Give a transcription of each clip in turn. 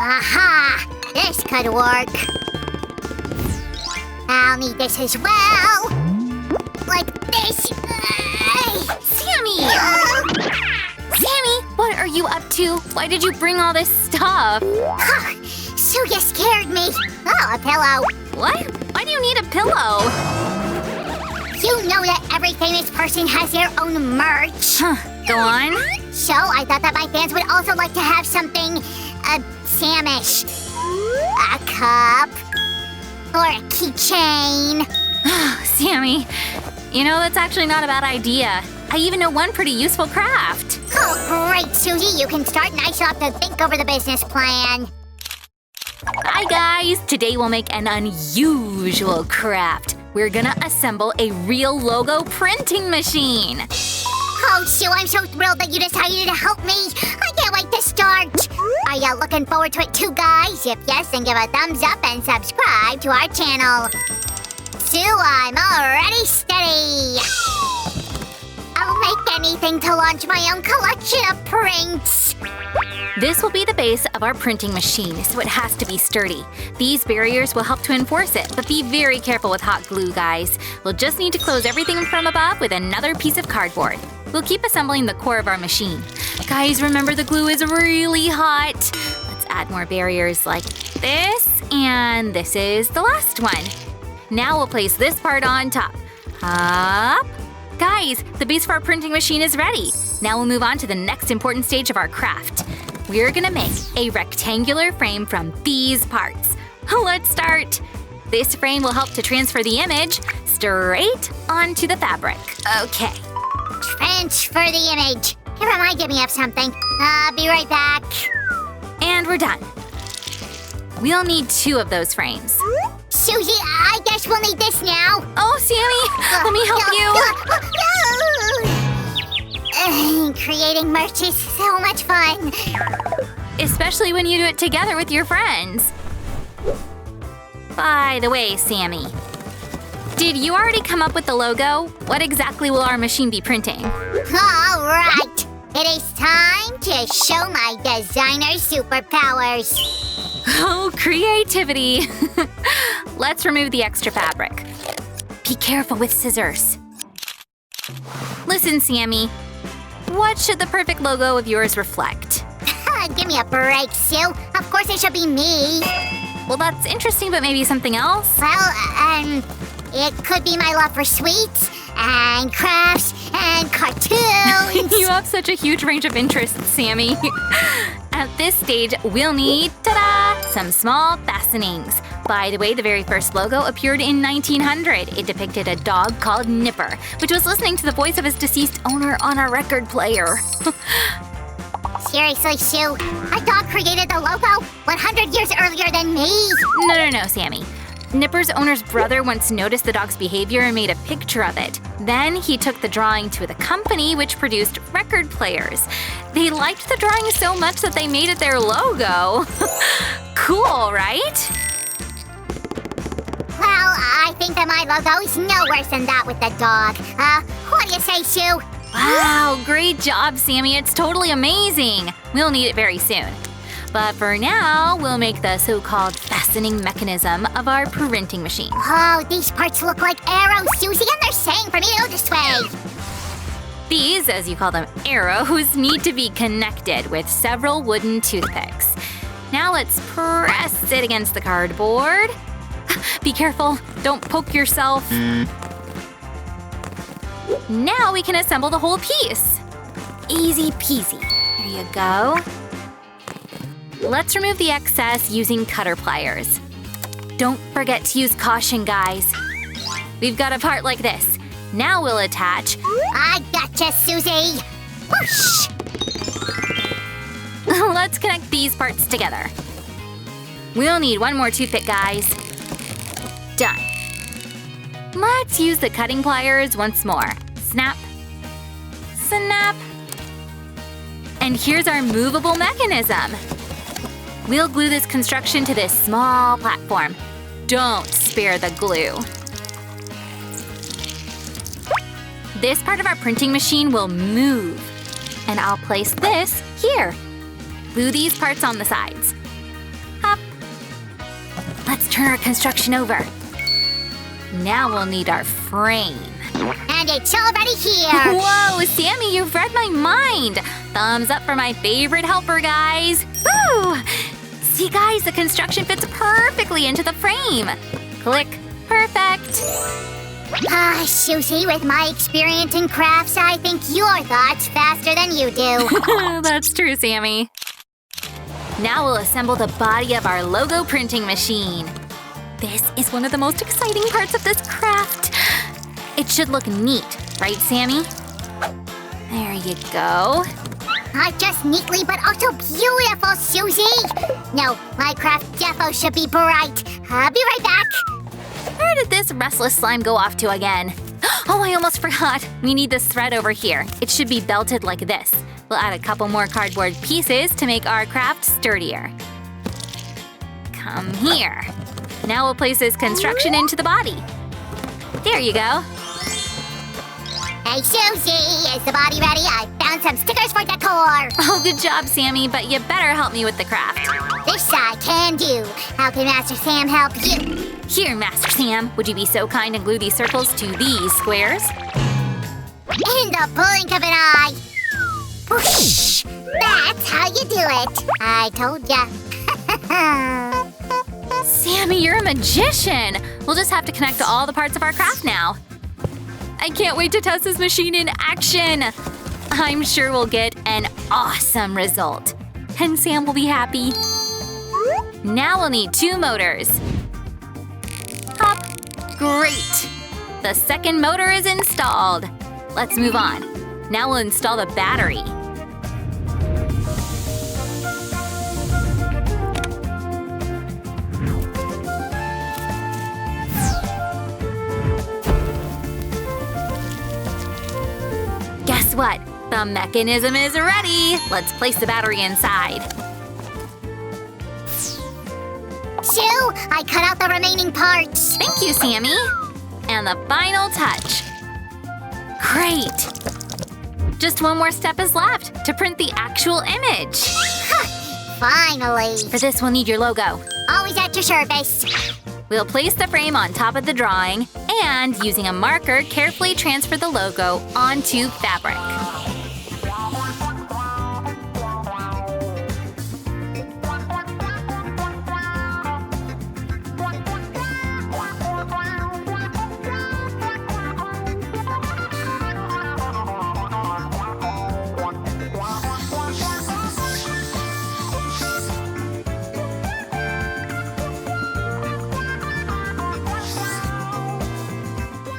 Aha! This could work. I'll need this as well. Like this. Sammy! Sammy, what are you up to? Why did you bring all this stuff? So you scared me. Oh, a pillow. What? Why do you need a pillow? You know that every famous person has their own merch. Go on. So I thought that my fans would also like to have something, Samish. A cup. Or a keychain. Sammy, you know, that's actually not a bad idea. I even know one pretty useful craft. Oh, great, Susie. You can start and I shall have to think over the business plan. Hi, guys. Today we'll make an unusual craft. We're gonna assemble a real logo printing machine. Oh, Sue, I'm so thrilled that you decided to help me. I can't wait to start. Are you looking forward to it too, guys? If yes, then give a thumbs up and subscribe to our channel. Sue, I'm already steady. I'll make anything to launch my own collection of prints. This will be the base of our printing machine, so it has to be sturdy. These barriers will help to enforce it, but be very careful with hot glue, guys. We'll just need to close everything from above with another piece of cardboard. We'll keep assembling the core of our machine. Guys, remember the glue is really hot. Let's add more barriers like this, and this is the last one. Now we'll place this part on top. Up. Guys, the base for our printing machine is ready. Now we'll move on to the next important stage of our craft. We're gonna make a rectangular frame from these parts. Let's start. This frame will help to transfer the image straight onto the fabric. Okay. Transfer the image. It reminded me of something. I'll be right back. And we're done. We'll need 2 of those frames. Susie, I guess we'll need this now. Oh, Sammy, let me help you. Creating merch is so much fun. Especially when you do it together with your friends. By the way, Sammy, did you already come up with the logo? What exactly will our machine be printing? All right. It is time to show my designer superpowers. Oh, creativity. Let's remove the extra fabric. Be careful with scissors. Listen, Sammy. What should the perfect logo of yours reflect? Give me a break, Sue. Of course it should be me. Well, that's interesting, but maybe something else? Well, it could be my love for sweets and crafts and cartoons. You have such a huge range of interests, Sammy. At this stage, we'll need, ta-da, some small fastenings. By the way, the very first logo appeared in 1900. It depicted a dog called Nipper, which was listening to the voice of his deceased owner on a record player. Seriously, Sue? A dog created the logo 100 years earlier than me? No, Sammy. Nipper's owner's brother once noticed the dog's behavior and made a picture of it. Then he took the drawing to the company which produced record players. They liked the drawing so much that they made it their logo. Cool, right? Well, I think that my logo's no worse than that with the dog. What do you say, Sue? Wow, great job, Sammy. It's totally amazing. We'll need it very soon. But for now, we'll make the so-called fastening mechanism of our printing machine. Oh, these parts look like arrows, Susie, and they're saying for me to go this way. These, as you call them, arrows, need to be connected with several wooden toothpicks. Now let's press it against the cardboard. Be careful, don't poke yourself. Now we can assemble the whole piece. Easy peasy. There you go. Let's remove the excess using cutter pliers. Don't forget to use caution, guys. We've got a part like this. Now we'll attach. I gotcha, Susie. Whoosh! Let's connect these parts together. We'll need one more toothpick, guys. Done. Let's use the cutting pliers once more. Snap. Snap. And here's our movable mechanism. We'll glue this construction to this small platform. Don't spare the glue. This part of our printing machine will move. And I'll place this here. Glue these parts on the sides. Let's turn our construction over. Now we'll need our frame. And it's already here! Whoa, Sammy, you've read my mind! Thumbs up for my favorite helper, guys! Woo! See, guys, the construction fits perfectly into the frame. Click. Perfect. Susie, with my experience in crafts, I think your thoughts faster than you do. That's true, Sammy. Now we'll assemble the body of our logo printing machine. This is one of the most exciting parts of this craft. It should look neat, right, Sammy? There you go. Not just neatly, but also beautiful, Susie! No, my craft defo should be bright. I'll be right back. Where did this restless slime go off to again? Oh, I almost forgot. We need this thread over here. It should be belted like this. We'll add a couple more cardboard pieces to make our craft sturdier. Come here. Now we'll place this construction into the body. There you go. Hey, Susie, is the body ready? I found some stickers for decor. Oh, good job, Sammy, but you better help me with the craft. This I can do. How can Master Sam help you? Here, Master Sam, would you be so kind and glue these circles to these squares? In the blink of an eye. Whoosh! That's how you do it. I told ya. Sammy, you're a magician! We'll just have to connect to all the parts of our craft now. I can't wait to test this machine in action! I'm sure we'll get an awesome result. And Sam will be happy. Now we'll need 2 motors. Hop! Great! The second motor is installed. Let's move on. Now we'll install the battery. Guess what? The mechanism is ready! Let's place the battery inside. Sue, I cut out the remaining parts. Thank you, Sammy. And the final touch. Great! Just one more step is left to print the actual image. Finally. For this, we'll need your logo. Always at your service. We'll place the frame on top of the drawing and, using a marker, carefully transfer the logo onto fabric.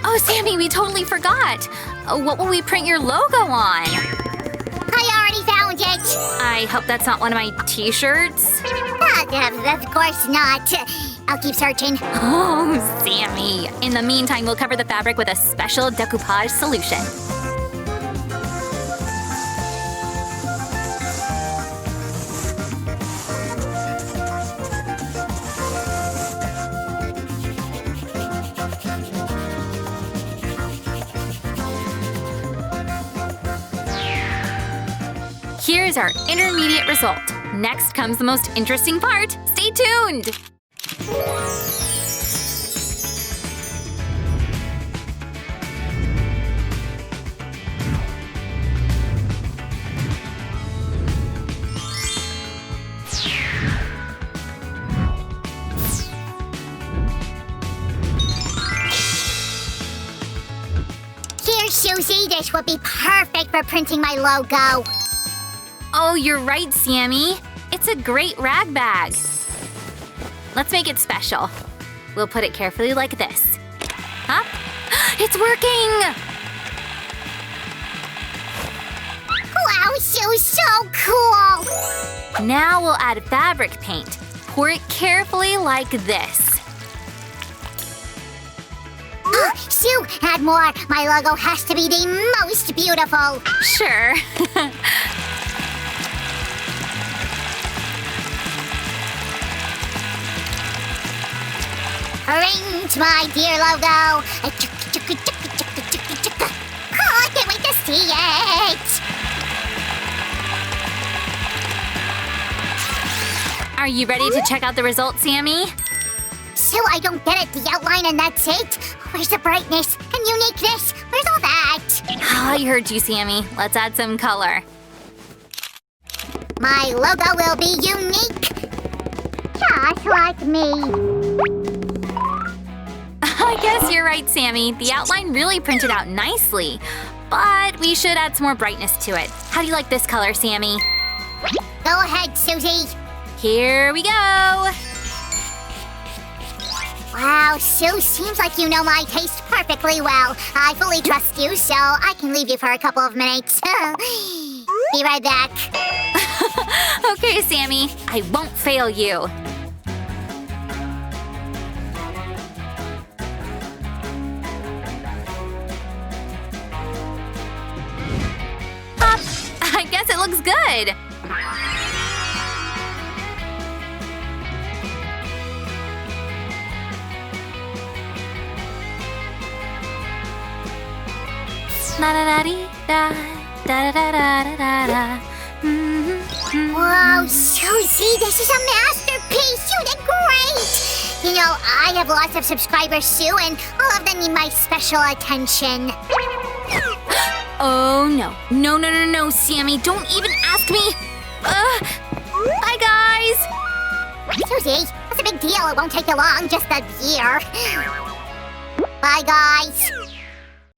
Oh, Sammy, we totally forgot. What will we print your logo on? I already found it. I hope that's not one of my t-shirts. Of course not. I'll keep searching. Oh, Sammy. In the meantime, we'll cover the fabric with a special decoupage solution. Here's our intermediate result. Next comes the most interesting part. Stay tuned! Here, Susie, this would be perfect for printing my logo. Oh, you're right, Sammy. It's a great rag bag. Let's make it special. We'll put it carefully like this. Up. It's working! Wow, Sue, so cool! Now we'll add fabric paint. Pour it carefully like this. Sue, add more. My logo has to be the most beautiful. Sure. Arrange my dear logo. Oh, I can't wait to see it. Are you ready to check out the results, Sammy? So I don't get it, the outline and that's it? Where's the brightness and uniqueness? Where's all that? I heard you, Sammy. Let's add some color. My logo will be unique. Just like me. I guess you're right, Sammy. The outline really printed out nicely. But we should add some more brightness to it. How do you like this color, Sammy? Go ahead, Susie. Here we go! Wow, Sue, seems like you know my taste perfectly well. I fully trust you, so I can leave you for a couple of minutes. Be right back. Okay, Sammy. I won't fail you. I guess it looks good. La da da dee da da da da da da da. Whoa, Susie, this is a masterpiece. You did great. You know, I have lots of subscribers, Sue, and all of them need my special attention. Oh no. No, Sammy. Don't even ask me. Bye, guys. Susie, what's the big deal? It won't take you long, just a year. Bye, guys.